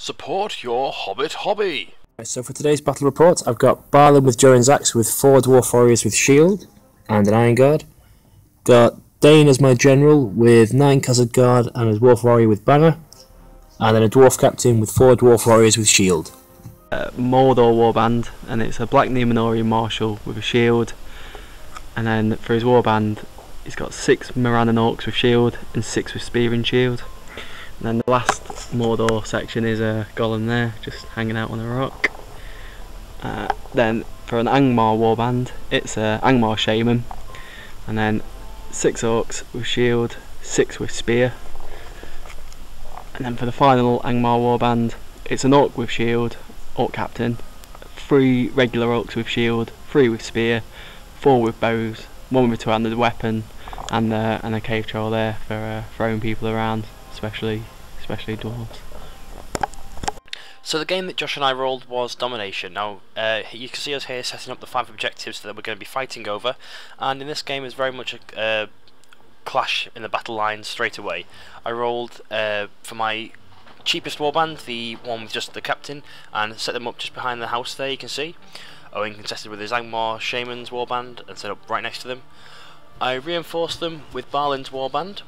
Support your Hobbit hobby! So for today's battle report, I've got Balin with Durin's Axe with 4 Dwarf Warriors with Shield and an Iron Guard. Got Dain as my General with 9 Khazad Guard and a Dwarf Warrior with Banner. And then a Dwarf Captain with 4 Dwarf Warriors with Shield. Mordor Warband, and it's a Black Numenorian Marshal with a shield. And then for his warband, he's got 6 Morannon Orcs with shield and 6 with spear and shield. And then the last Mordor section is a Golem there, just hanging out on a rock. Then for an Angmar warband, it's a Angmar Shaman, and then 6 Orcs with shield, 6 with spear. And then for the final Angmar warband, it's an Orc with shield, Orc Captain, 3 regular Orcs with shield, 3 with spear, 4 with bows, 1 with a 2-handed weapon, and a cave troll there for throwing people around, especially dwarves. So the game that Josh and I rolled was Domination. Now you can see us here setting up the 5 objectives that we're going to be fighting over, and in this game is very much a clash in the battle lines straight away. I rolled for my cheapest warband, the one with just the captain, and set them up just behind the house there, you can see. Owen contested with his Angmar Shaman's warband and set up right next to them. I reinforced them with Balin's warband.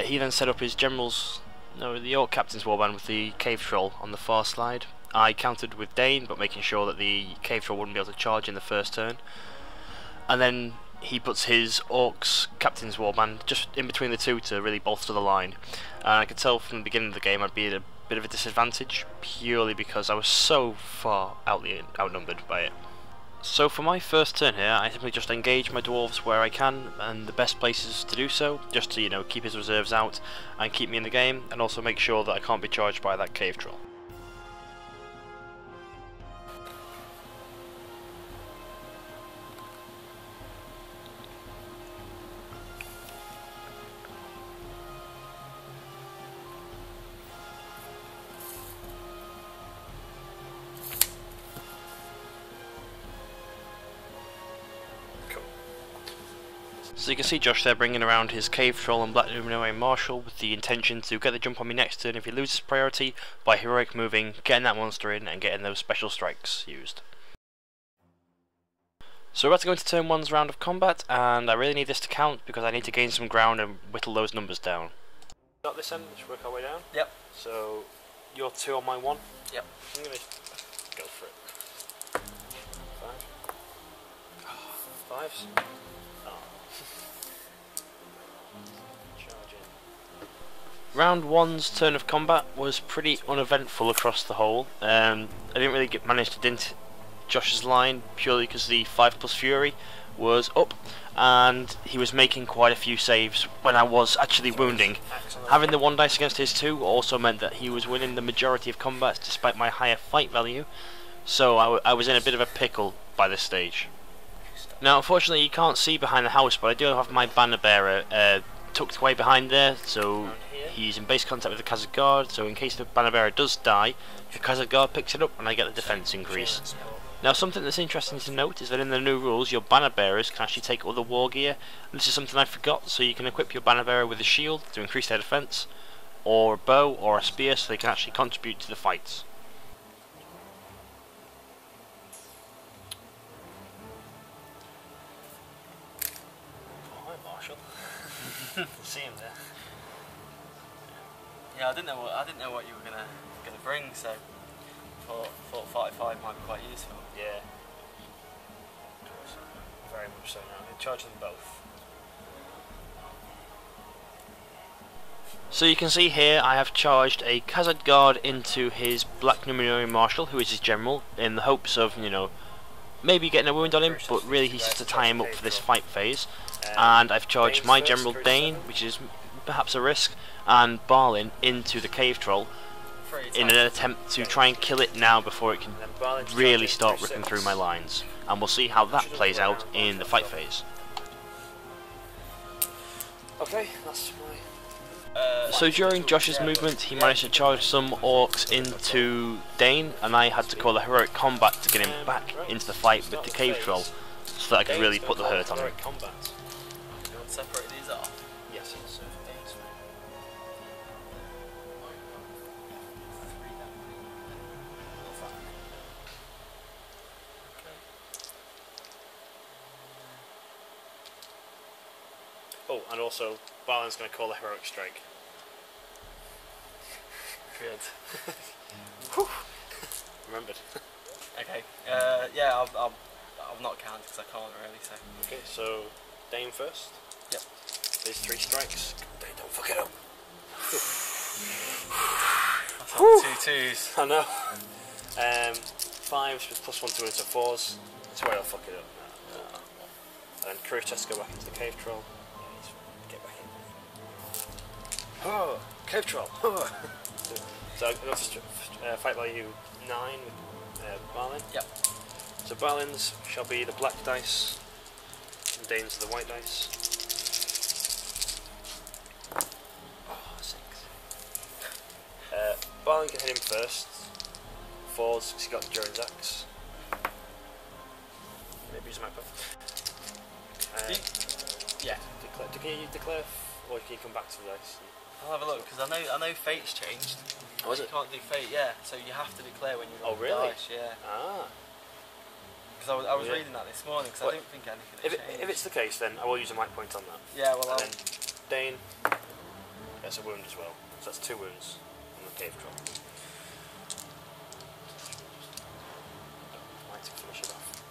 He then set up his the Orc Captain's warband with the cave troll on the far slide. I countered with Dain, but making sure that the cave troll wouldn't be able to charge in the first turn. And then he puts his Orcs Captain's warband just in between the two to really bolster the line. And I could tell from the beginning of the game I'd be at a bit of a disadvantage, purely because I was so far outnumbered by it. So for my first turn here, I simply just engage my dwarves where I can, and the best places to do so, just to keep his reserves out and keep me in the game, and also make sure that I can't be charged by that cave troll. So you can see Josh there bringing around his cave troll and Black Numenorian Marshal with the intention to get the jump on me next turn if he loses priority by heroic moving, getting that monster in and getting those special strikes used. So we're about to go into turn 1's round of combat, and I really need this to count because I need to gain some ground and whittle those numbers down. Start this end, let's work our way down. Yep. So you're 2 on my 1. Yep. I'm going to go for it. 5. 5s. Round 1's turn of combat was pretty uneventful across the whole. I didn't really manage to dint Josh's line purely because the 5+ Fury was up and he was making quite a few saves when I was actually wounding. Having the 1 dice against his 2 also meant that he was winning the majority of combats despite my higher fight value, so I was in a bit of a pickle by this stage. Now unfortunately you can't see behind the house, but I do have my banner bearer tucked away behind there, so he's in base contact with the Khazad Guard, so in case the banner bearer does die, the Khazad Guard picks it up and I get the defense increase. Now something that's interesting to note is that in the new rules your banner bearers can actually take other war gear, and this is something I forgot, so you can equip your banner bearer with a shield to increase their defense, or a bow or a spear so they can actually contribute to the fights. See him there. Yeah, I didn't know what you were gonna bring, so thought 45 might be quite useful. Yeah. Very much so now. I charge them both. So you can see here I have charged a Khazad Guard into his Black Numenorian Marshal, who is his general, in the hopes of, maybe getting a wound on him, but really he's just to tie him up for this fight phase. And I've charged my General Dain, which is perhaps a risk, and Balin into the cave troll in an attempt to try and kill it now before it can really start ripping through my lines. And we'll see how that plays out in the fight phase. Okay, that's my... So during Josh's movement he managed to charge some orcs into Dain, and I had to call a heroic combat to get him back into the fight with the cave troll so that I could really put the hurt on him. Separate these off? Yes, it's Oh, and also Balin's going to call a heroic strike. Good. Remembered. Okay. Yeah, I'll not count because I can't really. So. Okay, so Dain first. Yep. There's 3 strikes. Dain, don't fuck it up. That's like 2 twos. I know. 5s with +1 to wounds, so 4s. That's where I'll fuck it up. No. And then Courage has to go back into the cave troll. Yeah, he's get back in. Oh, cave troll. Oh. So I've got fight value 9 with Balin. Yep. So Balin's shall be the black dice, and Dain's the white dice. Oh, 6. Balin can hit him first. 4s, because he got Joran's axe. Maybe use a map. Yeah. Can you declare, or can you come back to the dice? I'll have a look because I know fate's changed. Oh, is you it? can't do fate, yeah. So you have to declare when you roll Oh, really? dice, yeah. Ah. Because I was reading that this morning because I didn't think anything had changed. If it's the case, then I will use a mic point on that. Yeah, well, and then Dain gets a wound as well. So that's 2 wounds on the cave troll. Finish it off.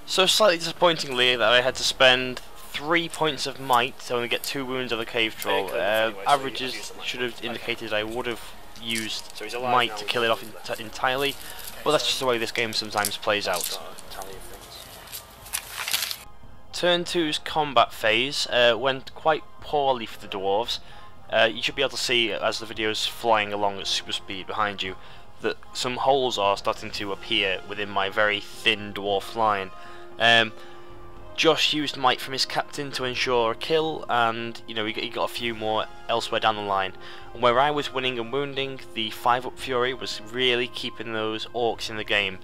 So slightly disappointingly that I had to spend 3 points of might to only get 2 wounds on the cave troll. Averages should have indicated I would have used might to kill it off entirely, but that's just the way this game sometimes plays out. Turn 2's combat phase went quite poorly for the Dwarves. You should be able to see as the video's flying along at super speed behind you that some holes are starting to appear within my very thin dwarf line. Josh used might from his captain to ensure a kill, and you know he got a few more elsewhere down the line. And where I was winning and wounding, the 5-up Fury was really keeping those orcs in the game.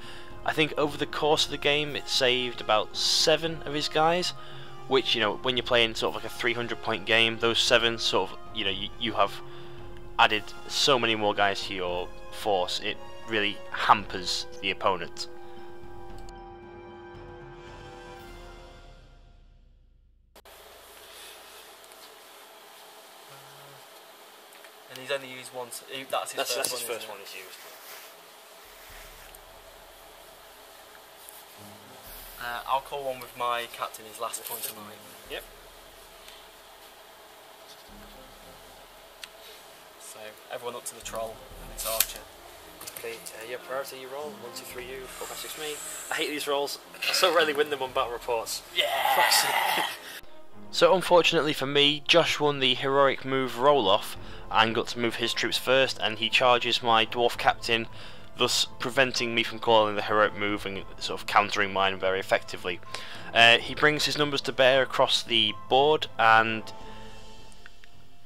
I think over the course of the game it saved about 7 of his guys, which, you know, when you're playing sort of like a 300-point game, those 7 sort of, you know, you have added so many more guys to your force, it really hampers the opponent. And he's only used once. That's his first one he's used. I'll call one with my captain, his last point of mine. Yep. So everyone up to the troll and its archer. Okay, your priority you roll, 1, 2, 3 you, 4, 5, 6 me. I hate these rolls, I so rarely win them on battle reports. Yeah! So unfortunately for me, Josh won the heroic move roll-off and got to move his troops first, and he charges my dwarf captain, thus preventing me from calling the heroic move and sort of countering mine very effectively. He brings his numbers to bear across the board, and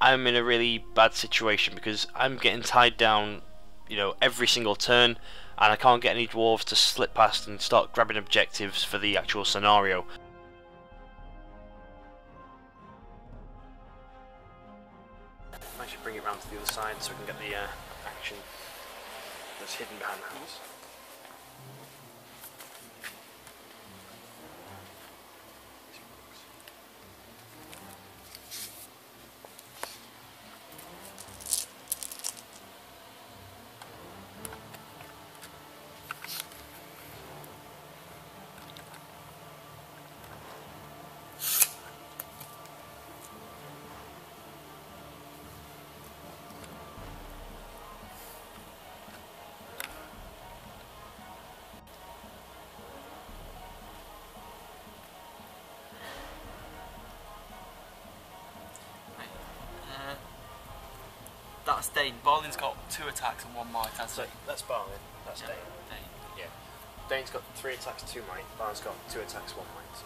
I'm in a really bad situation because I'm getting tied down, you know, every single turn, and I can't get any dwarves to slip past and start grabbing objectives for the actual scenario. I should bring it round to the other side so we can get the action that's hidden behind the house. That's Dain. Balin's got 2 attacks and 1 might, hasn't he? That's Balin, that's Dain. Yeah. Dain's got 3 attacks, 2 might. Balin's got 2 attacks, 1 might.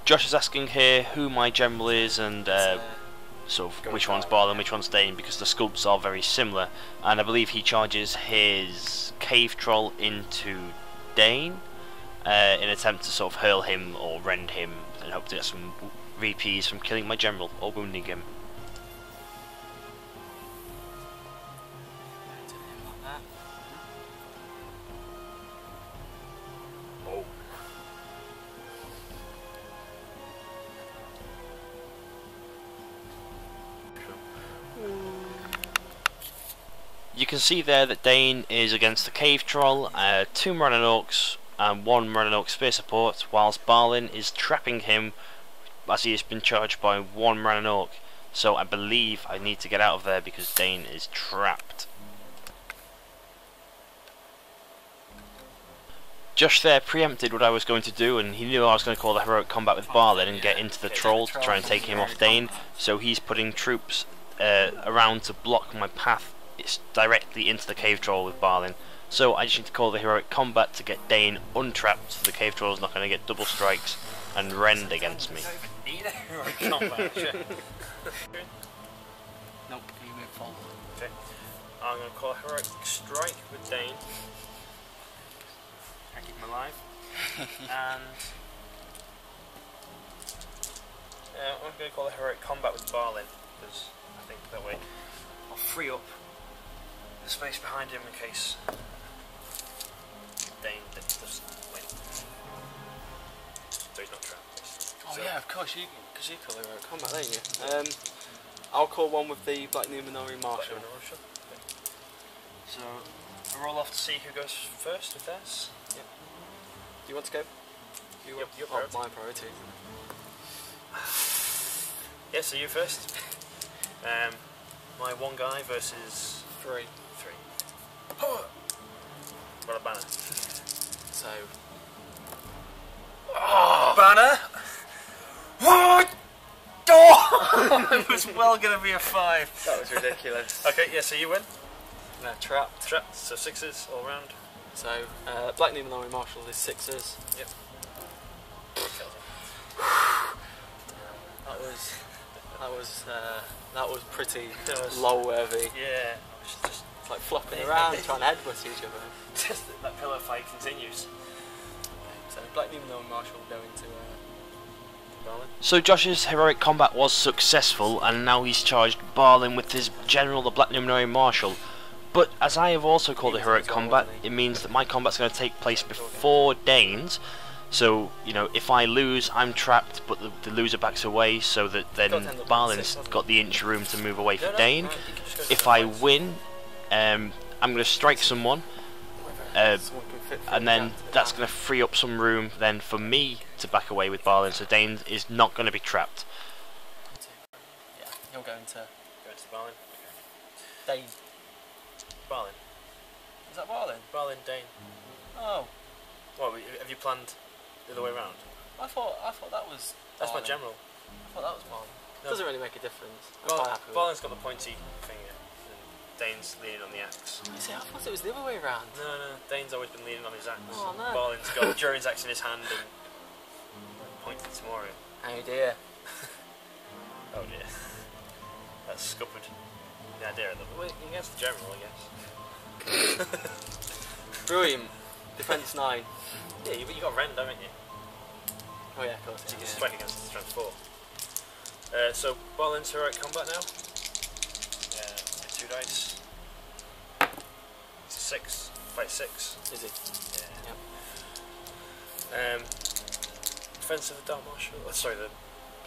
Josh is asking here who my general is and sort of which one's Balin, which one's Dain, because the sculpts are very similar, and I believe he charges his cave troll into Dain in an attempt to sort of hurl him or rend him and hope to get some VPs from killing my general or wounding him. you can see there that Dain is against the Cave Troll, 2 Moran Orcs and 1 Moran Orc Spear Support, whilst Balin is trapping him as he has been charged by 1 Moran Orc. So I believe I need to get out of there because Dain is trapped. Josh there preempted what I was going to do, and he knew I was going to call the heroic combat with Balin and get into the troll to try and take him off Dain, so he's putting troops around to block my path. It's directly into the cave troll with Balin, so I just need to call the heroic combat to get Dain untrapped so the cave troll is not going to get double strikes and rend against me. Need a heroic combat. Nope, you move forward. Okay. I'm going to call a heroic strike with Dain. I keep him alive. And I'm going to call a heroic combat with Balin, because I think that way I'll free up the space behind him in case Dain doesn't win. So he's not trapped. Oh yeah, of course, because you call heroic combat, don't you? I'll call one with the Black Numenorian Marshal. So I roll off to see who goes first with this. Yep. Do you want to go? Your priority. My priority. Yeah, so you first. My 1 guy versus 3. 3. Got a banner. So. Oh, banner! What? Oh! It was well going to be a 5. That was ridiculous. Okay, yeah, so you win. No, trapped. Trapped, so 6s all round. So, Black Numenorian Marshal is 6s. Yep. That was pretty was- low worthy. Yeah. Just It's like flopping around trying to headbutt each other. just that pillar fight continues. So Black Numenorian Marshal going to Balin. So Josh's heroic combat was successful, and now he's charged Balin with his general, the Black Numenorian Marshal. But as I have also called a heroic combat, it means that my combat's going to take place before Dain's. So, you know, if I lose, I'm trapped, but the loser backs away, so that then Balin's got the inch room to move away for Dain. If I win, I'm going to strike someone, and then that's going to free up some room then for me to back away with Balin, so Dain is not going to be trapped. Yeah, you're going to Go to Balin. Dain. Balin. Is that Balin? Balin, Dain. Oh, What, have you planned the other way around? I thought that was. That's my Balin. general. I thought that was Balin. No. Doesn't really make a difference. I'm quite happy with Balin's got the pointy finger, and Dain's leaning on the axe. it. You see, I thought it was the other way around. No, Dain's always been leaning on his axe. Oh, no. Balin's got Durin's axe in his hand and pointing to Moria. Oh dear. Oh dear. That's scuppered the idea of them. Well, against the general, I guess. Brilliant. Defense 9. Yeah, you got rend, haven't you? Oh yeah, of course. So you can Yeah. strike against the strength 4. So Balin's heroic combat now. 2 dice. It's a 6. Fight 6. Is he? Yeah. Defense of the Dark Marshal. Sorry, the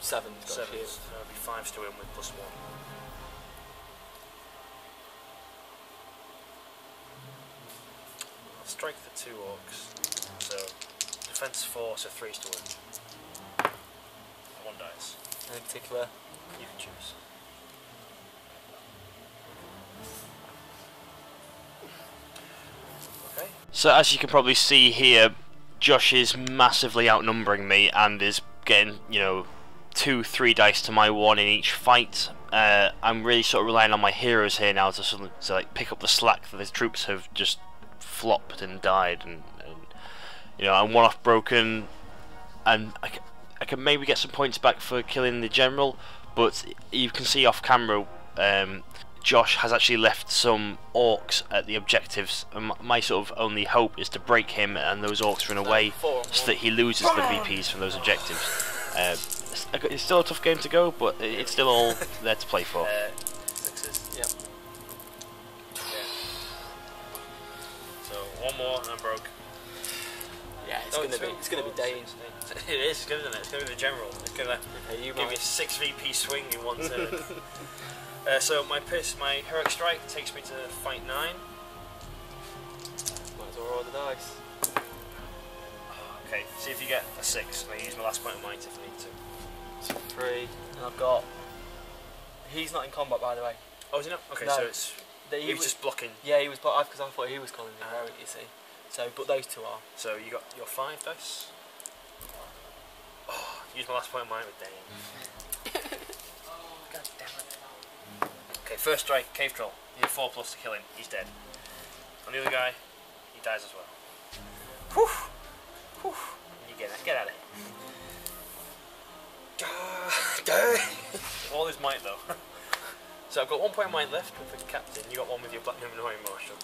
7's got a 7s. shield. So it'll be 5s to him with +1. I'll strike the 2 orcs. So defense 4, so 3s to win. 1 dice. Any particular? You can choose. Okay. So as you can probably see here, Josh is massively outnumbering me and is getting, you know, 2-3 dice to my 1 in each fight. I'm really sort of relying on my heroes here now to like pick up the slack that the troops have just flopped and died, and you know, I'm 1 off broken, and I can maybe get some points back for killing the general, but you can see off camera Josh has actually left some orcs at the objectives, and my sort of only hope is to break him and those orcs run away so that he loses the VPs from those objectives. It's still a tough game to go, but it's still all there to play for. 6s. Yep. Yeah. So 1 more and I'm broke. Yeah, It's gonna be Dain. It is, it's good, isn't it? It's gonna be the general. It's gonna give me a 6 VP swing in one turn. So my heroic strike takes me to fight 9. Might as well roll the dice. Okay, see if you get a 6. I use my last point of might if I need to. So 3, and I've got. He's not in combat, by the way. Oh, is he not? Okay, No. so it's he was just blocking. Yeah, he was, because I thought he was calling the heroic. You see. So, but those two are. So you got your 5 dice. Oh, use my last point of might with Dain. God damn it. Okay, first strike, cave troll. You have 4+ to kill him. He's dead. And the other guy, he dies as well. Whew. Whew. You get out of here. All his might though. So I've got 1 point of might left with the captain. You got 1 with your black Numenorian marshal.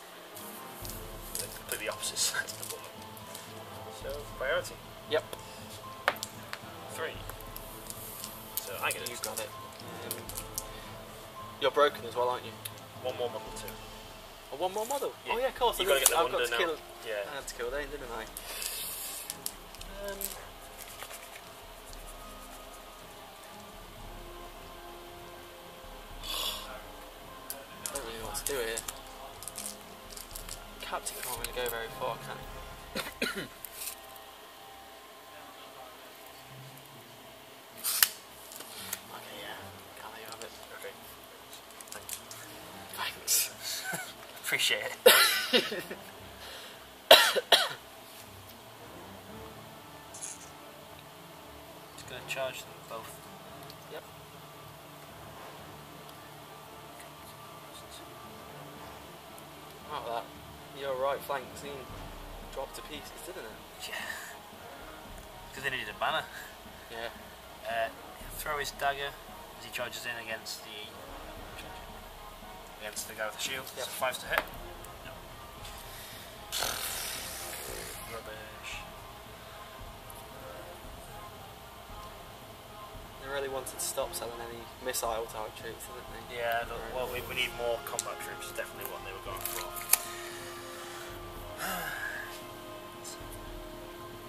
They're completely opposite sides of the board. So priority. Yep. 3. So I get it. You've got it. You're broken as well, aren't you? 1 more model too. Oh, 1 more model? Yeah. Oh yeah, of course. You've got to get the I've got wonder to now. kill. Yeah. I had to kill Dain, didn't I? I don't really know what to do here. Captain can't really go very far, can he? Okay, yeah. Can't let you have it. Okay. Thanks. Appreciate it. Just gonna charge them both. Yep. Out of that. Your right flank scene dropped to pieces, didn't it? Yeah. Because they needed a banner. Yeah. Throw his dagger as he charges in against the guy with the shield. Yep. So 5's to hit. No. Rubbish. They really wanted to stop selling any missile type troops, didn't they? Yeah, well, we need more combat troops, is definitely what they were going for.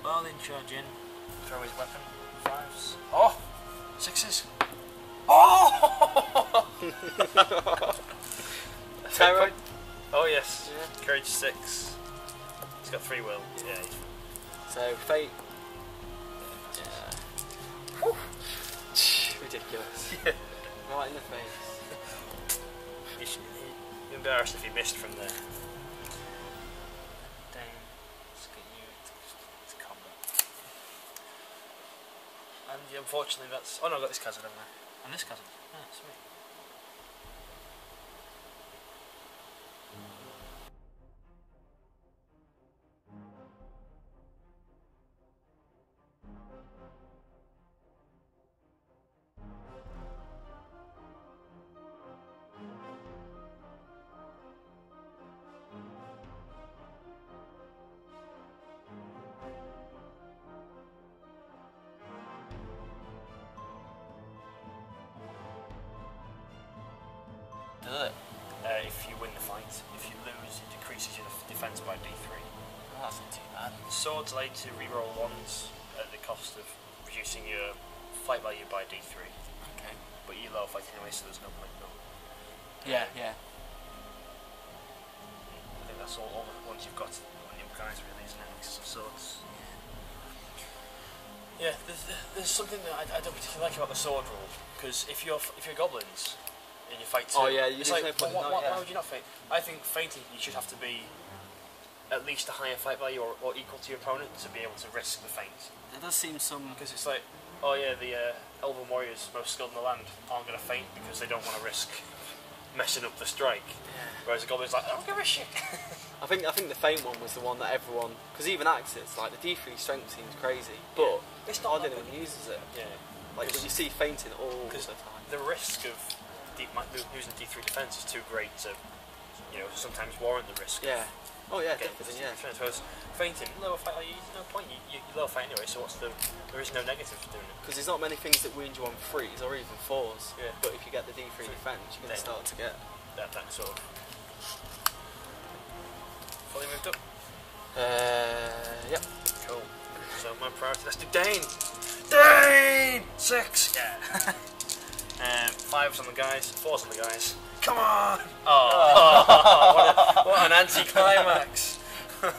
Balin charge in, throw his weapon, 5s. Oh! 6s. Oh! Terror? Oh yes, Yeah. courage 6. He's got 3 will. Yeah. So, fate. Yeah. Ridiculous. Yeah. Right in the face. You'd be embarrassed if he missed from there. Dain, let's get you to combat. And yeah, unfortunately that's... Oh no, I've got this cousin over there. And this cousin. Ah, sweet. Does it? If you win the fight. If you lose, it decreases your defense by D3. Oh, that's not too bad. Swords allow you to reroll 1s at the cost of reducing your fight value by D3. Okay. But you low fight anyway, so there's no point in that. Yeah, yeah. I think that's all the ones you've got on your guys really, isn't it? Mixes of swords. Yeah, there's something that I don't particularly like about the sword rule, because if you're goblins and you fight 2, Oh yeah, it's there's like, no point why in that, would you not fight? I think fainting you should have to be at least a higher fight value or equal to your opponent to be able to risk the feint. There does seem some... Because it's like, oh yeah, the Elven warriors most skilled in the land aren't going to feint because they don't want to risk messing up the strike. Yeah. Whereas the goblin's like, I don't give a shit. I think the feint one was the one that everyone... Because even Axis, like the D3 strength seems crazy, but It's not I that didn't even uses it. Yeah. Like, but you see fainting all the time. The risk of losing D3 defense is too great to, sometimes warrant the risk. Yeah. Oh yeah, Getting definitely, D3 yeah. defense. Whereas fainting, lower fight, no point. You lower fight anyway. So there is no negative to doing it. Because there's not many things that wound you on 3s or even 4s. Yeah. But if you get the D3 defense, you're going to start to get... That sort of fully moved up. Yep. Cool. So my priority, let's do Dain! Dain! 6! Yeah. 5's on the guys, 4's on the guys. Come on! Oh, what an anti-climax! I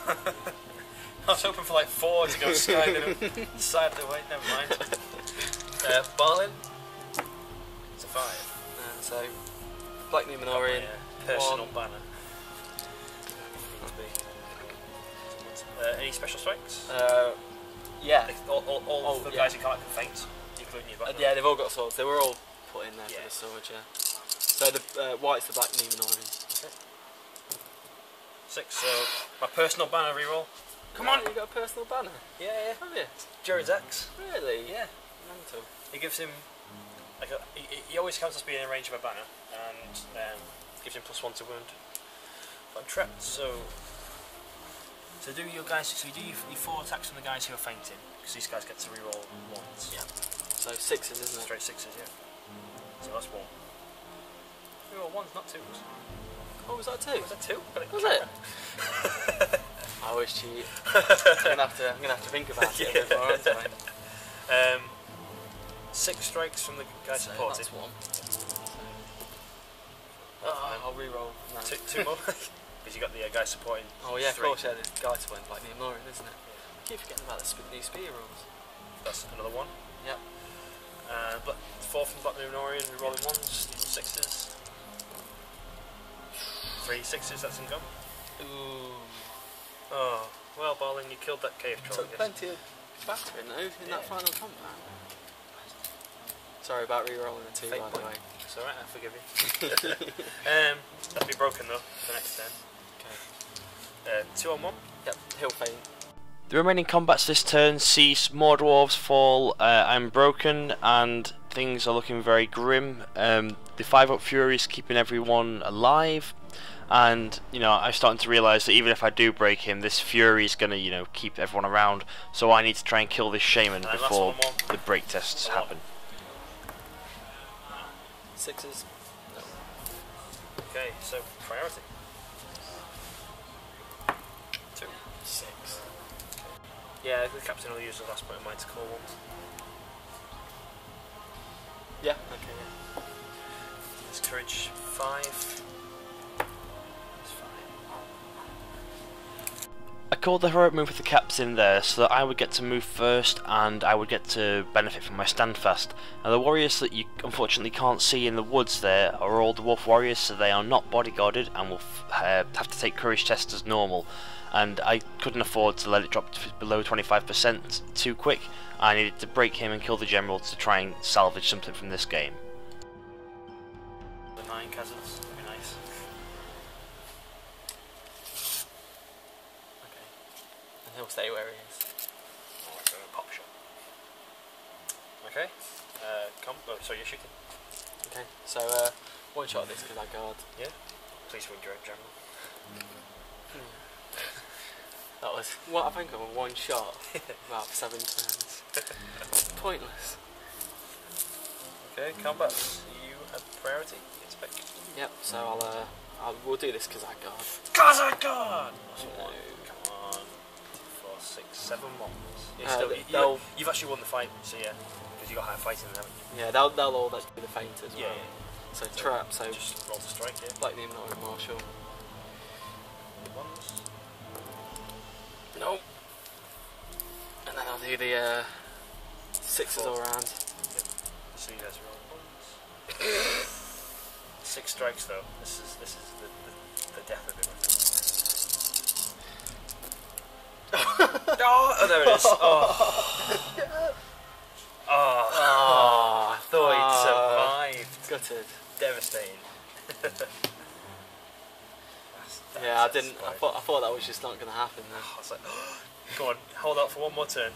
was hoping for like 4 to go skydiving. Decided to wait, never mind. Balin. It's a 5. So, Black Numenorian. Personal banner. Any special strikes? Yeah. All the guys in combat can feint, including you. Yeah, they've all got swords. They were all put in there for the sword, yeah. So the white's the Black Numenorian. Okay. 6. So my personal banner reroll. Come on! You got a personal banner? Yeah. Have you? Jared's X. Really? Yeah. Mental. It gives him like he always counts as being in range of a banner, and gives him +1 to wound. But I'm trapped, so do your guys. So you do your 4 attacks on the guys who are fainting, because these guys get to reroll 1s. Yeah. So 6s, isn't it? Straight 6s, yeah. So that's 1. Reroll 1s, not 2s. Oh, was that 2? Was that 2? Was it? I always cheat. I'm gonna have to think about it a bit more, aren't I? 6 strikes from the guy supported. That's 1. I'll re-roll. No. 2 more. Because you got the guy supporting. Oh yeah, 3. of course, yeah, the guy supporting Black Numenorian, isn't it? I keep forgetting about the new spear rules. That's another 1. Yep. But 4 from Black Numenorian, rerolling 1s, these are 6s. 3 6s, that's in gum. Ooh. Oh, well, Balin, you killed that cave troll. Took plenty of battering though in that final combat. Sorry about re-rolling the 2, by the way. It's alright, I forgive you. That'll be broken though, for next turn. Okay. 2 on 1? Yep, he'll faint. The remaining combats this turn see more dwarves fall. I'm broken and things are looking very grim. The 5-up Fury is keeping everyone alive, and I'm starting to realise that even if I do break him, this Fury is going to keep everyone around. So I need to try and kill this shaman before the break tests happen. 6s. No. Okay, so priority. 2. 6. Yeah, the captain will use the last point of mine to call 1s. Yeah. Okay. Yeah. It's courage 5. I called the heroic move with the captain there so that I would get to move first and I would get to benefit from my standfast. Now the warriors that you unfortunately can't see in the woods there are all dwarf warriors, so they are not bodyguarded and will have to take courage tests as normal. And I couldn't afford to let it drop to below 25% too quick. I needed to break him and kill the general to try and salvage something from this game. The 9 cousins would be nice. Okay. And he'll stay where he is. Oh, it's a pop shot. Okay. So you're shooting. Okay. So one shot this because I guard. Yeah. Please win your general. That was what I think of a 1 shot. About 7 turns. Pointless. Okay, combats. You have priority. Expect. Yep. So we'll do this because I guard. Cause I guard. No. Come on. 4, 6, 7 ones. You've actually won the fight, so yeah, because you got higher fighting than haven't you? Yeah, they'll all let do the feint as well. Yeah. So trap. So just roll to strike here. Black Numenorian Marshal. 1s. No. And then I'll do the 6s all round. Yep. So you guys roll 1s. 6 strikes though. This is the death of it. Oh, there it is. Oh. I thought he'd survived. Gutted. Devastating. Yeah, I didn't. I thought that was just not going to happen. Then. I was like, go on, hold out for 1 more turn.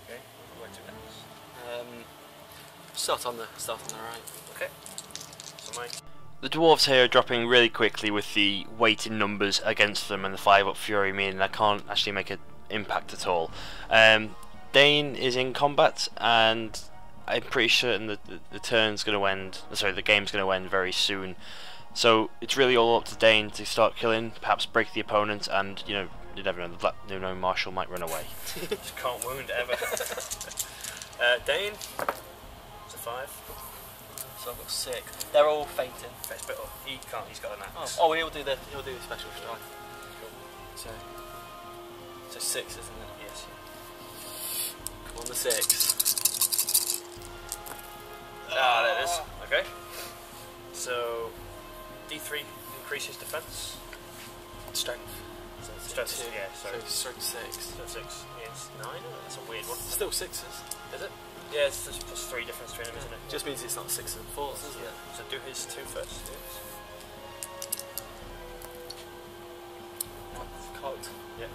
Okay, where to next? Start on the right. Okay. So mine. The dwarves here are dropping really quickly with the weight in numbers against them and the 5-up Fury, meaning I can't actually make an impact at all. Dain is in combat, and I'm pretty certain that the turn's going to end. Sorry, the game's going to end very soon. So it's really all up to Dain to start killing, perhaps break the opponent, and you never know, the Black Numenorian Marshal might run away. Just can't wound ever. Dain, it's a 5. So I've got 6. They're all fainting. He can't. He's got an axe. Oh, he'll do the special strike. Cool. So 6, isn't it? Yes. Come on, the 6. Ah, there it is. Okay. So D3 increases defense. Strength. Strength. Yeah. Sorry. So strength 6. So 6. Yes. 9. That's a weird one. Still 6s. Is it? Yeah, it's just +3 difference between them, isn't it? Just means it's not 6 and 4s, doesn't it? So do his 2 first. Yes. Cocked. Yeah.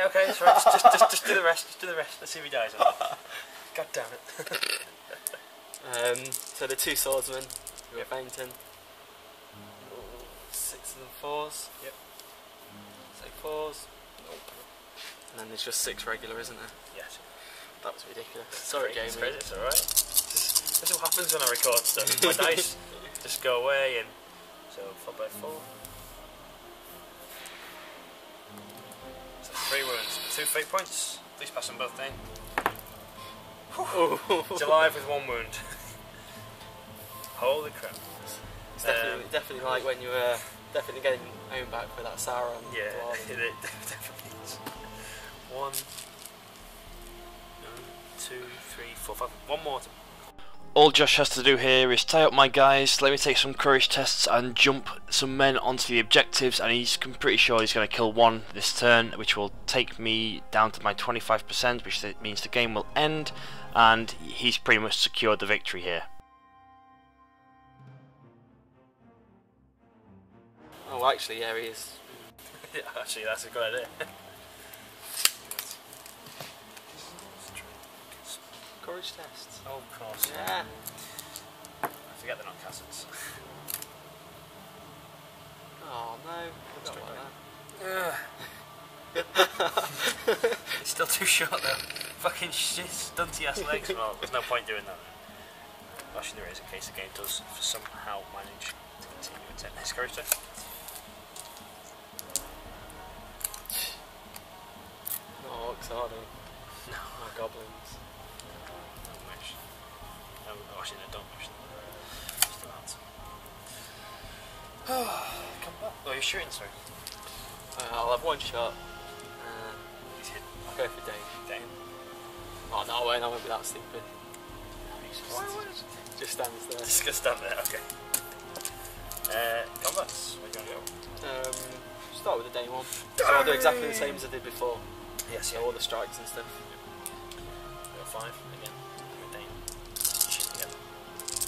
Okay, it's right. Just do the rest. Just do the rest. Let's see if he dies. God damn it. So the 2 swordsmen who are fainting. 6s and 4s. Yep. Say 4s. Nope. And then there's just 6 regular, isn't there? Yes. That was ridiculous. Sorry, game. It's alright. This is what happens when I record stuff. My dice just go away, and so 4x4. So 3 wounds, 2 fate points. Please pass them both down. He's alive with 1 wound. Holy crap! It's definitely like when you were definitely getting owned back for that Sauron. Yeah, Dwarven. it definitely is. 1, 2, 3, 4, 5. 1 more. All Josh has to do here is tie up my guys, let me take some courage tests and jump some men onto the objectives, and I'm pretty sure he's going to kill 1 this turn, which will take me down to my 25%, which means the game will end, and he's pretty much secured the victory here. Oh, actually, yeah, he is. Yeah, actually, that's a good idea. Courage tests. Oh, of course. Yeah. I forget they're not cassettes. Oh no, forgot about that. It's still too short though. Fucking shit, stunty ass legs. Well, there's no point doing that. Actually, there is in case the game does somehow manage to continue its next courage test. No orcs, are they? No. No goblins. Don't wish. No, actually, no, don't wish. Just about. Come back. Oh, you're shooting, sorry. I'll have 1 shot. He's hit. I'll go for Dain. Dain. Oh no, I won't be that stupid. Why? Just stands there. Just gonna stand there, okay. Combats, where do you want to go? Start with the Dain one. So I'll do exactly the same as I did before. Yes, So all the strikes and stuff. Go 5 again. With Dain. Shit together.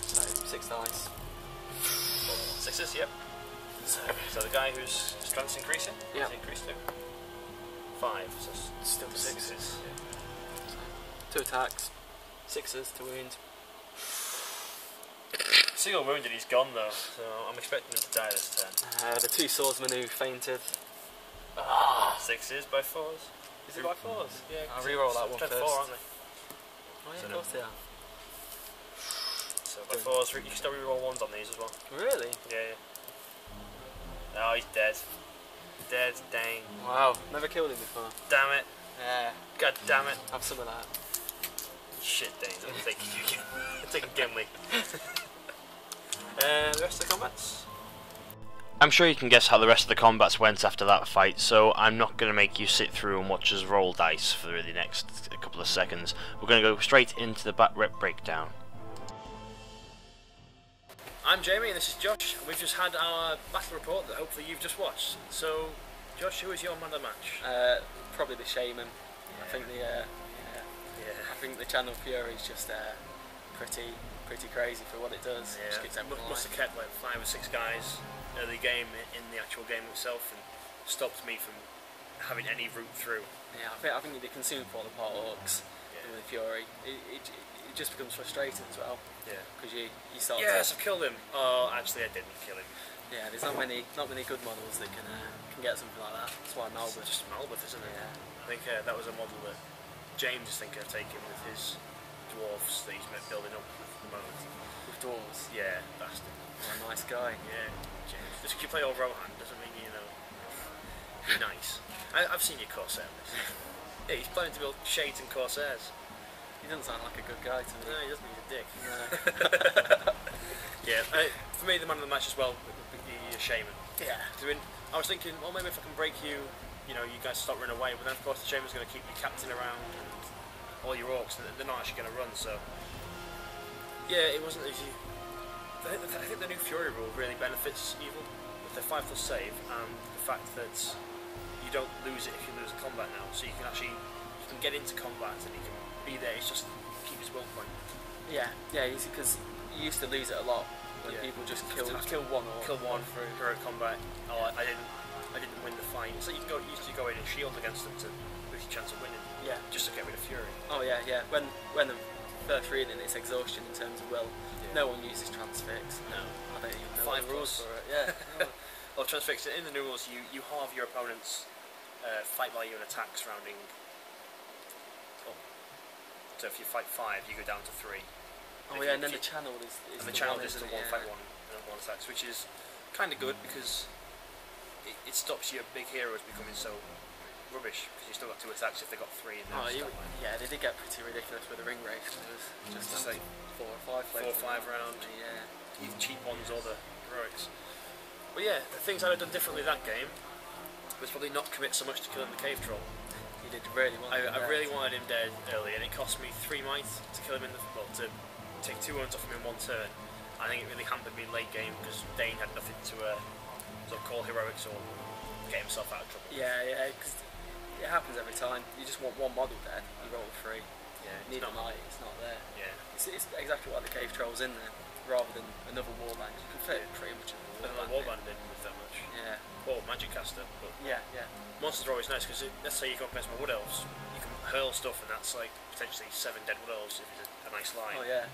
So 6 dice. 6s, yep. So the guy whose strength's increasing? Yeah. Is increased to 5, so Still 6s. Yeah. 2 attacks. 6s to wound. Single wounded, he's gone though, so I'm expecting him to die this turn. The 2 swordsmen who fainted. 6s by 4s. Is it by 4s? Yeah, I'll re-roll that one strength first. 4, aren't they? Oh yeah, So of course they are. So by 4s, you can still re-roll 1s on these as well. Really? Yeah. Oh, he's dead. Dead, Dain. Wow, never killed him before. Damn it. Yeah, God damn it. have some of that. Shit, Dain. I'm taking you again. I'm taking Gimli. The rest of the combats? I'm sure you can guess how the rest of the combats went after that fight, so I'm not going to make you sit through and watch us roll dice for the next couple of seconds. We're going to go straight into the bat rep breakdown. I'm Jamie and this is Josh, and we've just had our battle report that hopefully you've just watched. So, Josh, who is your man of the match? Probably the Shaman. Yeah. I think the I think the Channel Fury is just pretty crazy for what it does. It just keeps everyone Must have kept like 5 or 6 guys early game in the actual game itself, and stopped me from having any route through. Yeah, I think they consume all the part orcs with the Fury. It just becomes frustrating as well. Yeah. Because you start. Yes, I've killed him. Oh, actually, I didn't kill him. Yeah, there's not many good models that can get something like that. That's why Malbeth. It's just Malbeth, isn't it? Yeah. I think that was a model that James is thinking of taking with his dwarves that he's building up at the moment. With dwarves. Yeah, bastard. Oh, nice guy. Yeah, James. Just because you play old Rohan doesn't mean you know you're nice. I've seen your Corsair list. Yeah, he's planning to build shades and Corsairs. He doesn't sound like a good guy to me. No, he doesn't. He's a dick. No. Yeah, for me the man of the match as well would be the Shaman. Yeah. I mean, I was thinking, well, maybe if I can break you, you know, you guys stop running away. But then of course the Shaman's going to keep your captain around and all your orcs, and they're not actually going to run. So yeah, it wasn't easy. I think the new Fury rule really benefits Evil with the 5+ save and the fact that you don't lose it if you lose a combat now. So you can actually get into combat and you can be there. It's just keep his will point. Yeah, because you used to lose it a lot when people just kill one or kill one through heroic combat. Oh, I didn't win the fight. So you can used to go in and shield against them to boost your chance of winning. Yeah. Just to get rid of Fury. Oh yeah. When the first reading, it's exhaustion in terms of will. Yeah. No one uses transfix. No. I don't even know 5 rules for it. Yeah. Well, transfix in the new rules, you halve your opponent's fight value and attack surrounding. So if you fight 5, you go down to 3. Oh yeah, and then the channel is the channel is the 1 fight 1 and 1 attacks, which is kind of good because it stops your big heroes becoming so rubbish because you still got 2 attacks if they got 3 in there. Yeah, they did get pretty ridiculous with the ring race. It was just like 4 or 5 round. Yeah. Either cheap ones or the heroics. But yeah, the things I'd have done differently that game was probably not commit so much to killing the cave troll. You did really want him I really wanted him dead early, and it cost me 3 might to kill him to take 2 wounds off him in 1 turn. I think it really hampered me late game because Dain had nothing to sort of call heroics or get himself out of trouble. Yeah, because it happens every time. You just want one model dead, you roll 3. Yeah, need a might, it's not there. Yeah, it's exactly what the cave troll's in there, rather than another warband. You can fit pretty much in the warband didn't move that much. Yeah. Or magic caster, but yeah. Monsters are always nice because let's say you go up against my wood elves, you can hurl stuff and that's like potentially 7 dead wood elves if it's a nice line. Oh yeah.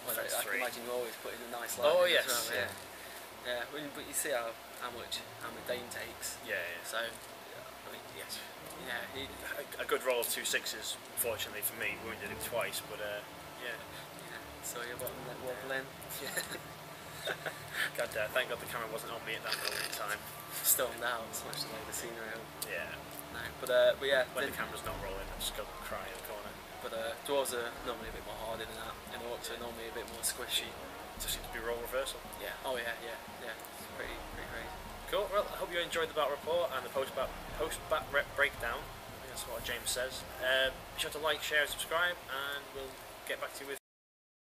Well, I can 3. imagine you always put in a nice line. Oh yes. Well, yeah. Yeah. But you see how much Dain takes. Yeah. So, I mean, yes. Yeah. A good roll of 2 6s, unfortunately for me, wounded him twice, but yeah. So you're bottom that wobble in. God damn, thank God the camera wasn't on me at that moment in time. Stormed out, smashed away the scenery. Yeah. No, but yeah. When the camera's not rolling, I just go cry in the corner. But Dwarves are normally a bit more hardy than that, and Orcs are normally a bit more squishy. It just seems to be role reversal. Yeah. Oh yeah. It's pretty crazy. Cool. Well, I hope you enjoyed the battle report and the post-bat rep breakdown. I think that's what James says. Be sure to like, share, and subscribe, and we'll get back to you with